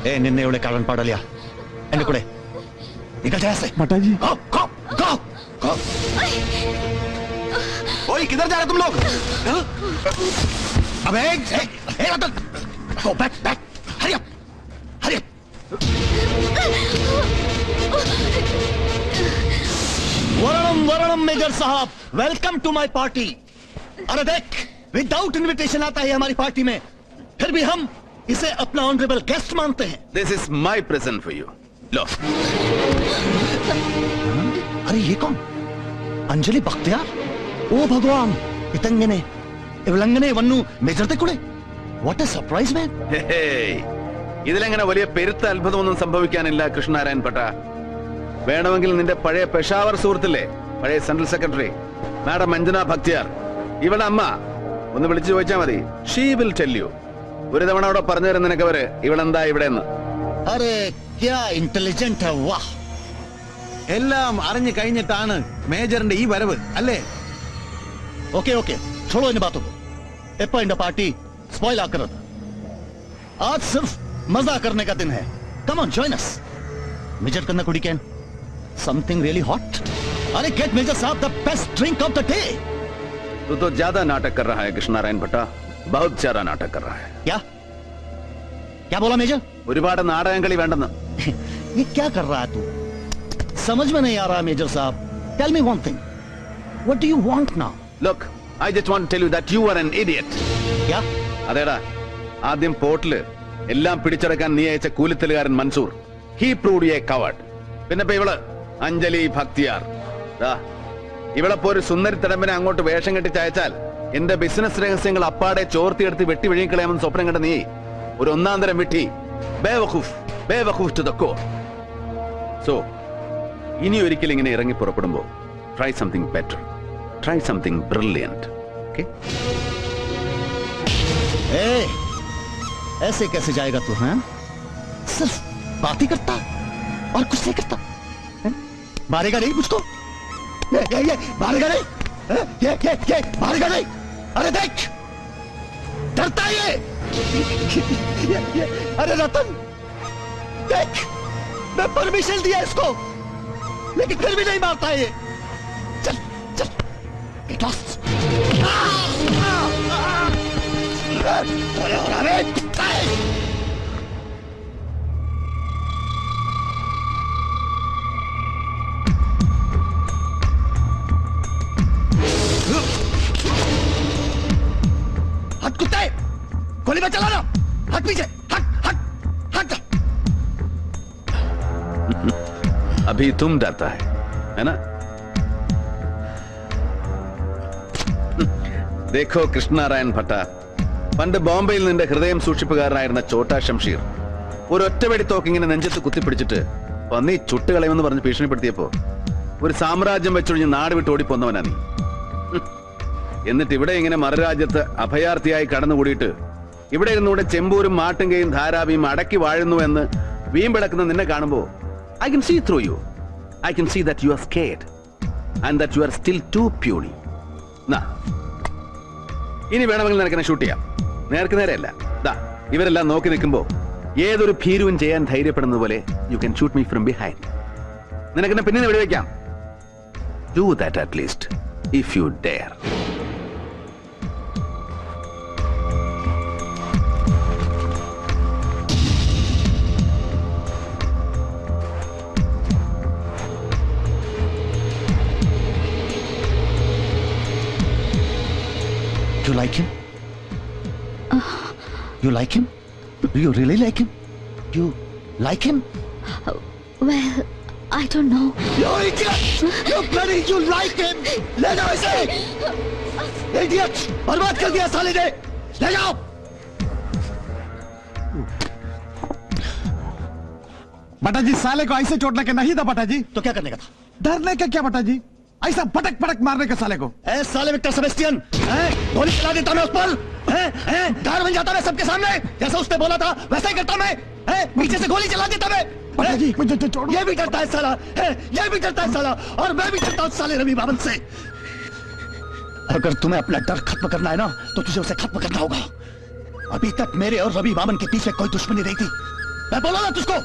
ए निन्ने उड़े कारण पाड़ लिया एंड कुड़े निकल जाए ऐसे बटा जी गो गो गो गो ओए किधर जा रहे तुम लोग अबे Ratan go back back hurry up वरणम वरणम मेजर साहब वेलकम टू माय पार्टी। अरे देख विदाउट इनविटेशन आता है हमारी पार्टी में, फिर भी हम इसे अपना ऑनरेबल गेस्ट मानते हैं। This is my present for you. लो। अरे ये कौन? अंजलि बख्तियार? ओ भगवान इतंगने इवलंगने वन्नु मेजर कुड़े व्हाट ए सरप्राइज मैन। ഇതിലെങ്ങനെ വലിയ പെരുത്ത അത്ഭുതമൊന്നും സംഭവിക്കാനില്ല കൃഷ്ണനാരായൺ പട്ട. വേണമെങ്കിൽ നിന്റെ പഴയ പെഷാവർ സുഹൃത്തില്ലേ, പഴയ central secretary madam Anjana Bakhtiyar, ഇവളുടെ അമ്മ ഒന്ന് വിളിച്ചു ചോദിച്ചാൽ മതി. She will tell you. ഒരു തവണ അവിടെ പറഞ്ഞു തരും നിനക്ക് അവര് ഇവളെന്താ ഇവിടെ. അരെ ക്യാ ഇന്റലിജന്റ് ഹൈ വാ. എല്ലാം അറിഞ്ഞു കഴിഞ്ഞിട്ടാണ് മേജറിന്റെ ഈ വരവ് അല്ലേ? ഓക്കെ ഓക്കെ छोड़ो इन बातों को. എപ്പോ ഇന്റെ പാർട്ടി സ്പോയിൽ ആക്കരുത്. आज सिर्फ मजा करने का दिन है. Come on join us. Major करना कुड़ीकैन समथिंग रियली हॉट. अरे गेट मेजर साहब the best drink of the day. तू तो ज्यादा नाटक कर रहा है कृष्णनारायण भट्टा, बहुत ज्यादा नाटक कर रहा है. क्या क्या बोला मेजर? ഒരുപാട് നാടകം കളി വേണ്ടെന്ന്. ये क्या कर रहा है तू? समझ में नहीं आ रहा मेजर साहब. Tell me one thing, what do you want now? Look, I just want to tell you that you are an idiot. क्या? അതേടാ, ആദ്യം പോർട്ടില് എല്ലാം പിടിച്ചെടുക്കാൻ നീ അയച്ച കൂലിത്തലുകാരൻ Mansoor, he proved you a coward. പിന്നെ ഇവള് അഞ്ജലി ഭക്തിയാർ, ഇവളെ ഒരു സുന്ദരി തടമ്പിനെ അങ്ങോട്ട് വേഷം കെട്ടി ചയച്ചാൽ എന്റെ ബിസിനസ് രഹസ്യങ്ങൾ അപ്പാടെ ചോർത്തിയെടുത്ത് വെട്ടി വിഴുങ്ങിക്കളയാമെന്ന് സ്വപ്നം കണ്ട നീ ഒരു ഒന്നാം തരം വിട്ടി. ബേവഖൂഫ് ടു ദ കോർ. സോ ഇനി ഒരിക്കലും ഇങ്ങനെ ഇറങ്ങി പുറപ്പെടുമ്പോ try something better, try something brilliant. Okay? ऐसे कैसे जाएगा तू? हैं सिर्फ बात ही करता और कुछ नहीं करता. मारेगा नहीं मुझको? ये मारेगा नहीं? ये मारेगा नहीं? अरे देख डरता है ये. अरे रतन देख, मैं परमिशन दिया इसको लेकिन फिर भी नहीं मारता है ये. चल चल get lost. हट कुत्ते, गोली मत चलाना. हट पीछे, हट हट हट. अभी तुम डरता है ना? देखो കൃഷ്ണനാരായൺ ഭട്ട, പണ്ട് ബോംബെയിൽ നിന്റെ ഹൃദയം സൂക്ഷിപ്പുകാരനായിരുന്ന ചോട്ടാ ഷംഷീർ ഒരു ഒറ്റവെടി തോക്കിങ്ങനെ നെഞ്ചത്ത് കുത്തിപ്പിടിച്ചിട്ട് പന്നി ചുട്ടുകളയുമെന്ന് പറഞ്ഞ് ഭീഷണിപ്പെടുത്തിയപ്പോ ഒരു സാമ്രാജ്യം വെച്ചൊഴിഞ്ഞ് നാട് വിട്ട് ഓടിപ്പോന്നവനാ നീ. എന്നിട്ട് ഇവിടെ ഇങ്ങനെ മറുരാജ്യത്ത് അഭയാർത്ഥിയായി കടന്നുകൂടിയിട്ട് ഇവിടെ ഇരുന്നൂടെ ചെമ്പൂരും മാട്ടുങ്കയും ധാരാവിയും അടക്കി വാഴുന്നു എന്ന് വീമ്പിളക്കുന്ന നിന്നെ കാണുമ്പോ I can see through you. I can see that you are scared and that you are still too puny. നാ ഇനി വേണമെങ്കിൽ നിനക്കെന്നെ ഷൂട്ട് ചെയ്യാം. നേർക്ക് നേരെയല്ല, ഇവരെല്ലാം നോക്കി നിൽക്കുമ്പോ ഏതൊരു ഭീരുവും ചെയ്യാൻ ധൈര്യപ്പെടുന്നത് പോലെ you can shoot me from behind. നിനക്കെന്നെ പിന്നിൽ വെടിവെക്കാം. Do that at least if you dare. You like him? You like him? Do you really like him? You like him? Well, I don't know. You idiot! You bloody, you like him! ले जाओ इसे! Idiot! बर्बाद कर दिया साले ने! ले जाओ! बटा जी, साले को ऐसे चोट लगे नहीं था बटा जी. तो क्या करने का था? डरने का क्या बटा जी, ऐसा पटक पटक मारने का साले को. ए साले विक्टर सेबेस्टियन, गोली चला देता मैं उस पर, गार बन जाता मैं सबके सामने, जैसा उसने बोला था वैसा ही करता मैं. पीछे से गोली चला देता मैं. बटा जी मुझे छोड़ो. ये भी डरता है साला, ये भी डरता है साला, और मैं भी डरता हूँ साले रवि बामन से. अगर तुम्हें अपना डर खत्म करना है ना तो तुझे उसे खत्म करना होगा. अभी तक मेरे और रवि बामन के पीछे कोई दुश्मनी नहीं थी, मैं बोला ना तुझको,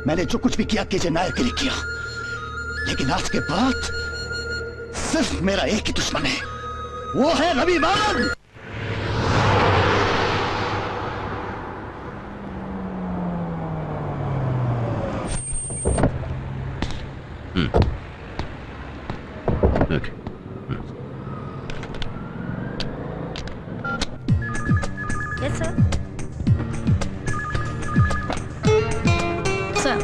मैंने जो कुछ भी किया केजे नायर के लिए किया, लेकिन आज के बाद सिर्फ मेरा एक ही दुश्मन है, वो है रवि मान। Okay. Yes, sir. Sir.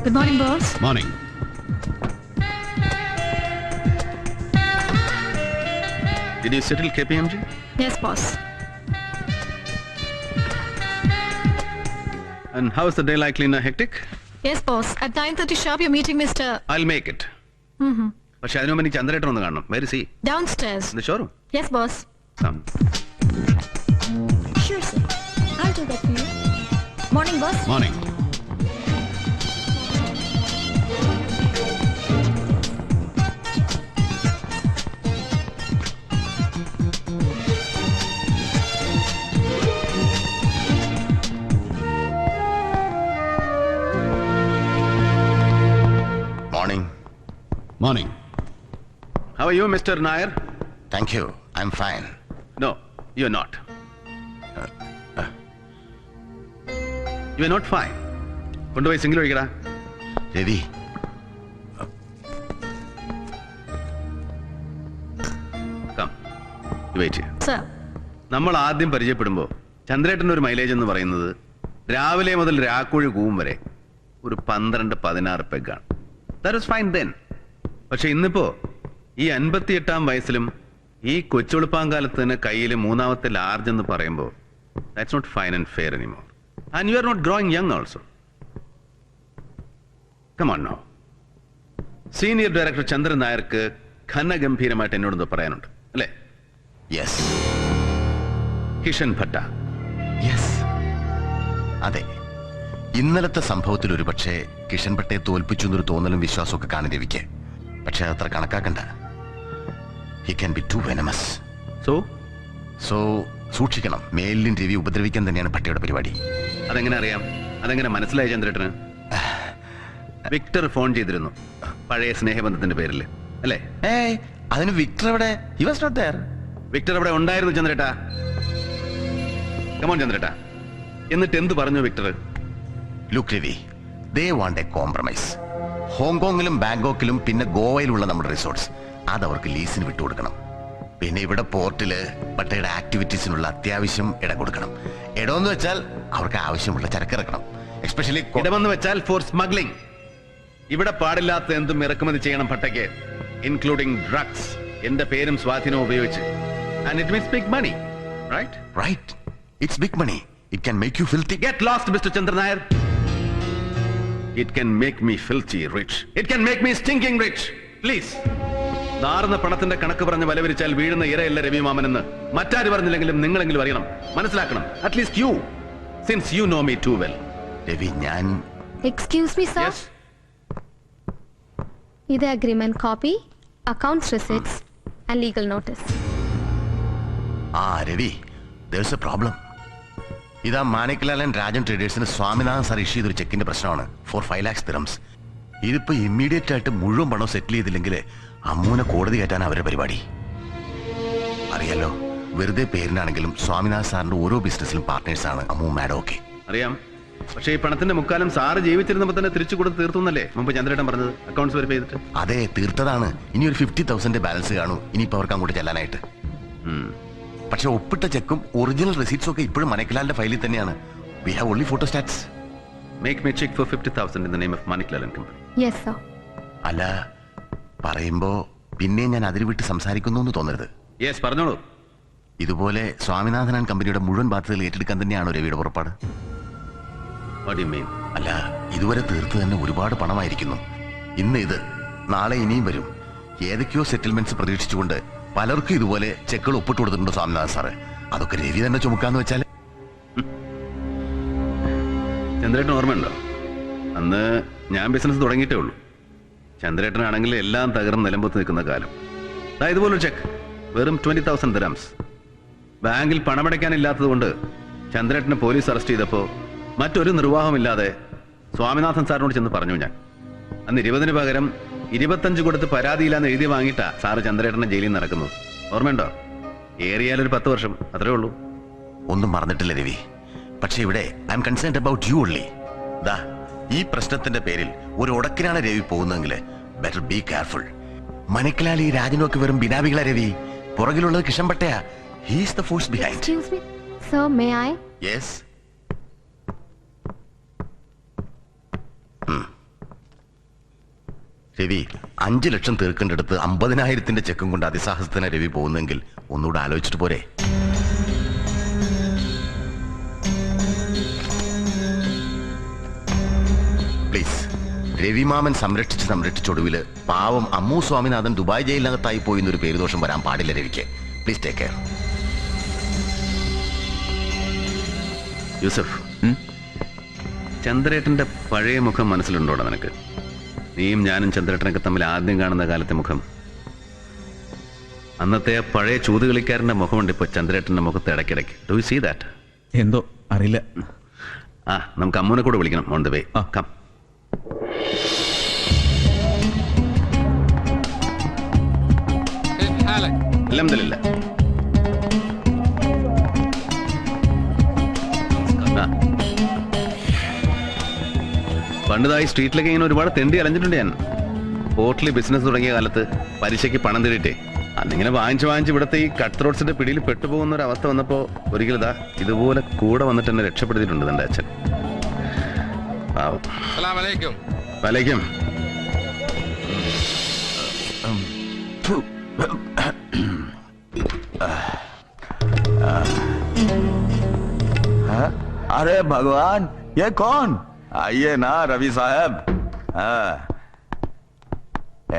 Good morning, boss. Morning. Did you settle KPMG? Yes, boss. And how is the day likely in a hectic? Yes, boss. At 9:30 sharp, you're meeting Mr. I'll make it. പക്ഷെ അതിനു മുമ്പ് എനിക്ക് ചന്ദ്രേട്ടൻ ഒന്ന് കാണണം. Where is he? Downstairs. In the showroom? Yes, boss. Come. Sure, sir. I'll do that for you. Morning, boss. Morning. Morning. Morning. How are you, Mr. Nair? Thank you. I'm fine. No, you're not. You're not fine. കൊണ്ടുപോയി single ഒഴിക്കടാ. Ravi, Come. You wait here. Sir. നമ്മൾ ആദ്യം പരിചയപ്പെടുമ്പോൾ ചന്ദ്രേട്ടൻ്റെ ഒരു mileage എന്ന് പറയുന്നത് രാവിലെ മുതൽ രാക്കുഴി കൂവും വരെ ഒരു 12-16 പെഗാണ്. That was fine then. പക്ഷെ ഇന്നിപ്പോ ഈ 58-ാം വയസ്സിലും ഈ കൊച്ചുളുപ്പാങ്കാലത്ത് തന്നെ കയ്യിൽ മൂന്നാമത്തെ ലാർജ് എന്ന് പറയുമ്പോൾ that's not fine and fair anymore. And you are not growing young also. Come on now. Senior director Chandran നായർക്ക് ഘനഗംഭീരമായിട്ട് എന്നോടൊന്ന് പറയാനുണ്ട് അല്ലേ? യെസ് കിഷൻ ഭട്ട. യെസ്, അതെ. ഇന്നലത്തെ സംഭവത്തിൽ ഒരുപക്ഷെ കിഷൻ ഭട്ടയെ തോൽപ്പിച്ചു എന്നൊരു തോന്നലും വിശ്വാസമൊക്കെ കാണും രവിക്ക്. പക്ഷെ അത്ര കണക്കാക്കണ്ട. He can be too venomous. So സൂക്ഷിക്കണം. മേലിലും രവി ഉപദ്രവിക്കാൻ തന്നെയാണ് ഭട്ടയുടെ പരിപാടി. അതെങ്ങനെ അറിയാം? അതെങ്ങനെ മനസ്സിലായി ചന്ദ്രേട്ടന്? വിക്ടർ ഫോൺ ചെയ്തിരുന്നു പഴയ സ്നേഹബന്ധത്തിന്റെ പേരിൽ അല്ലേ? അതിന് വിക്ടർ എവിടെ? He was not there. Victor അവിടെ ഉണ്ടായിരുന്നു ചന്ദ്രേട്ടാ. കമോൺ ചന്ദ്രേട്ടാ. എന്നിട്ട് എന്ത് പറഞ്ഞു Victor? Look Ravi, they want a compromise. ഹോങ്കോങ്ങിലും ബാങ്കോക്കിലും പിന്നെ ഗോവയിലുള്ള നമ്മുടെ റിസോർട്ട്സ് അതവർക്ക് ലീസിന് വിട്ടുകൊടുക്കണം. പിന്നെ ഇവിടെ പോർട്ടില് ഭട്ടയുടെ ആക്ടിവിറ്റീസിനുള്ള അത്യാവശ്യം ഇടം കൊടുക്കണം. ഇടമെന്ന് വെച്ചാൽ അവർക്ക് ആവശ്യമുള്ള ചരക്കിറക്കണം. എസ്പെഷ്യലി ഇടമെന്ന് വെച്ചാൽ ഫോർ സ്മഗ്ലിംഗ്. ഇവിടെ പാടില്ലാത്ത എന്തും ഇറക്കുമതി ചെയ്യണം ഭട്ടയ്ക്ക്, ഇൻക്ലൂഡിംഗ് ഡ്രഗ്സ്. എന്റെ പേരും സ്വാധീനവും ഉപയോഗിച്ച്. And it means big money, right? Right. It's big money. It can make you filthy. Get lost, Mr. Chandra Nair. It can make me filthy rich. It can make me stinking rich. Please. നാറുന്ന പണത്തിന്റെ കണക്ക് പറഞ്ഞ് വലവരിച്ചാൽ വീഴുന്ന ഇരയല്ല രവിമാമനെന്ന് മറ്റാര് പറഞ്ഞില്ലെങ്കിലും നിങ്ങളെങ്കിലും അറിയണം, മനസ്സിലാക്കണം. At least you, since you know me too well. Ravi, ഞാൻ Excuse me, sir. Yes. ഇത് agreement copy, accounts receipts and legal notice. Ravi, there's a problem. ഇതാ മാണിക്ലാൽ ആൻഡ് രാജൻ ട്രേഡേഴ്സിന് സ്വാമിനാഥൻ സാർ ഇഷ്യൂ ചെയ്തൊരു ചെക്കിന്റെ പ്രശ്നമാണ് ഫോർ 5 lakhs dirhams. ഇതിപ്പോ ഇമ്മീഡിയറ്റ് ആയിട്ട് മുഴുവൻ പണം സെറ്റിൽ ചെയ്തില്ലെങ്കിൽ അമ്മൂനെ കോടതി കയറ്റാൻ അവരുടെ പരിപാടി. അറിയാലോ, വെറുതെ പേരിനാണെങ്കിലും സ്വാമിനാഥൻ സാറിന്റെ ഓരോ ബിസിനസ്സിലും പാർട്ട്നേഴ്സാണ് അമ്മൂ മാഡം ഒക്കെ. അറിയാം. പക്ഷേ ഈ പണത്തിന്റെ മുക്കാലം സാറ് ജീവിച്ചിരുന്നപ്പോ തന്നെ തിരിച്ചു കൊടുത്ത് തീർത്തുന്നല്ലേ മുമ്പ് ചന്ദ്രേട്ടൻ പറഞ്ഞത്, അക്കൗണ്ട്സ് വെരിഫൈ ചെയ്തിട്ട്? അതെ, തീർത്തതാണ്. ഇനി ഒരു 50,000 ബാലൻസ് കാണൂ ഇനിയിപ്പോ അവർക്ക് അങ്ങോട്ട് ചെല്ലാനായിട്ട്. പക്ഷെ ഒപ്പിട്ട ചെക്കും ഒറിജിനൽ റെസീറ്റ്സും ഒക്കെ ഇപ്പോഴും മനക്കിലാലിന്റെ ഫയലിൽ തന്നെയാണ്. We have only photostats. Make me check for 50,000 in the name of Maniklal and Company. Yes, sir. അല്ല, പറയുമ്പോ പിന്നെ ഞാൻ അതിൽ വിട്ട് സംസാരിക്കുന്നു എന്ന് തോന്നരുത്. യെസ്, പറഞ്ഞോളൂ. ഇതുപോലെ സ്വാമിനാഥൻ ആൻഡ് കമ്പനിയുടെ മുഴുവൻ ബാധ്യതകൾ ഏറ്റെടുക്കാൻ തന്നെയാണോ രവിയുടെ പുറപ്പാട്? What do you mean? അല്ല, ഇതുവരെ തീർത്ത് തന്നെ ഒരുപാട് പണമായിരിക്കുന്നു. ഇന്ന് ഇത്, നാളെ ഇനിയും വരും. ഏതൊക്കെയോ സെറ്റിൽമെന്റ്സ് പ്രതീക്ഷിച്ചുകൊണ്ട് പലർക്കും ഇതുപോലെ ചെക്കുകൾ ഒപ്പിട്ട് കൊടുത്തിട്ടുണ്ടോ സ്വാമിനാഥൻ സാറ്? അതൊക്കെ രവി തന്നെ ചുമക്കാന്ന് വെച്ചാൽ? ചന്ദ്രേട്ടൻ ഓർമ്മയുണ്ടോ? അന്ന് ഞാൻ ബിസിനസ് തുടങ്ങിയിട്ടേ ഉള്ളൂ. ചന്ദ്രേട്ടനാണെങ്കിൽ എല്ലാം തകർന്ന് നിലമ്പത്ത് നിൽക്കുന്ന കാലം. ഇതുപോലൊരു ചെക്ക് വെറും 20,000 dirhams. ബാങ്കിൽ പണമടയ്ക്കാനില്ലാത്തത് കൊണ്ട് ചന്ദ്രേട്ടനെ പോലീസ് അറസ്റ്റ് ചെയ്തപ്പോ മറ്റൊരു നിർവാഹമില്ലാതെ സ്വാമിനാഥൻ സാറിനോട് ചെന്ന് പറഞ്ഞു ഞാൻ. അന്ന് 20-ന് പകരം 25 കൊടുത്ത് പരാതിയില്ലാന്ന് എഴുതി വാങ്ങിയിട്ടാ സാറ് ചന്ദ്രേട്ടനെ ജയിലിൽ നിന്ന് നടക്കുന്നത്. ഓർമ്മയുണ്ടോ? ഏറിയാലൊരു 10 വർഷം, അത്രേ ഉള്ളൂ. ഒന്നും മറന്നിട്ടില്ല രവി. പക്ഷെ ഇവിടെ I'm concerned about you only. ദാ ഈ പ്രശ്നത്തിന്റെ പേരിൽ ഒരു ഉടക്കിനാണ് രവി പോകുന്നതെങ്കിൽ ബെറ്റർ ബി കെയർഫുൾ. മനക്കിലാലി രാജനൊക്കെ വെറും ബിനാവികളാ രവി. പുറകിലുള്ളത് കിഷൻപട്ടയാ. He's the force behind. Excuse me. Sir, may I? Yes. Ravi 5 ലക്ഷം തീർക്കേണ്ടടുത്ത് 50,000 ചെക്കും കൊണ്ട് അതിസാഹസത്തിന് രവി പോകുന്നെങ്കിൽ ഒന്നുകൂടെ ആലോചിച്ചിട്ട് പോരെ? പ്ലീസ്. രവിമാമൻ സംരക്ഷിച്ചൊടുവില് പാവം അമ്മു സ്വാമിനാഥൻ ദുബായ് ജയിലിനകത്തായി പോയി എന്നൊരു പേരുദോഷം വരാൻ പാടില്ല രവിക്ക്. Please take care. യൂസഫ്, ചന്ദ്രേട്ടന്റെ പഴയ മുഖം മനസ്സിലുണ്ടോടാ നിനക്ക്? നീയും ഞാനും ചന്ദ്രേട്ടനൊക്കെ തമ്മിൽ ആദ്യം കാണുന്ന കാലത്തെ മുഖം. അന്നത്തെ ആ പഴയ ചൂതുകളിക്കാരന്റെ മുഖമുണ്ട് ഇപ്പൊ ചന്ദ്രേട്ടന്റെ മുഖത്ത് ഇടയ്ക്കിടയ്ക്ക്. Do you see that? എന്തോ അറിയില്ല. നമുക്ക് അമ്മൂനെ കൂടെ വിളിക്കണം. On the way. കം. അൽഹംദുലില്ലാ. പണ്ടിതായി സ്ട്രീറ്റിലൊക്കെ ഇങ്ങനെ ഒരുപാട് തെണ്ടി അലഞ്ഞിട്ടുണ്ട് ഞാൻ. ഹോട്ടലിൽ ബിസിനസ് തുടങ്ങിയ കാലത്ത് പലിശയ്ക്ക് പണം തേടിയിട്ടേ അന്നിങ്ങനെ വാങ്ങിച്ച് ഇവിടുത്തെ ഈ കട്ട് ത്രോട്ട്സിന്റെ പിടിയിൽ പെട്ടുപോകുന്ന ഒരു അവസ്ഥ വന്നപ്പോ ഒരിക്കലും ഇതുപോലെ കൂടെ വന്നിട്ട് എന്നെ രക്ഷപ്പെടുത്തിയിട്ടുണ്ട് എന്റെ അച്ഛൻ. വലൈക്കും. अरे भगवान, ये कौन? आइए ना रवि साहब.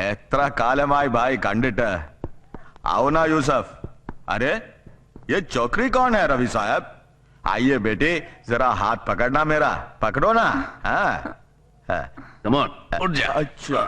എത്ര കാലമായി ഭായ് കണ്ടിട്ട്. आओ ना यूसुफ. अरे ये चौकरी कौन है रवि साहब? आइए बेटे, जरा हाथ पकड़ना मेरा. पकड़ो ना. हाँ. Come on, उठ जा. अच्छा.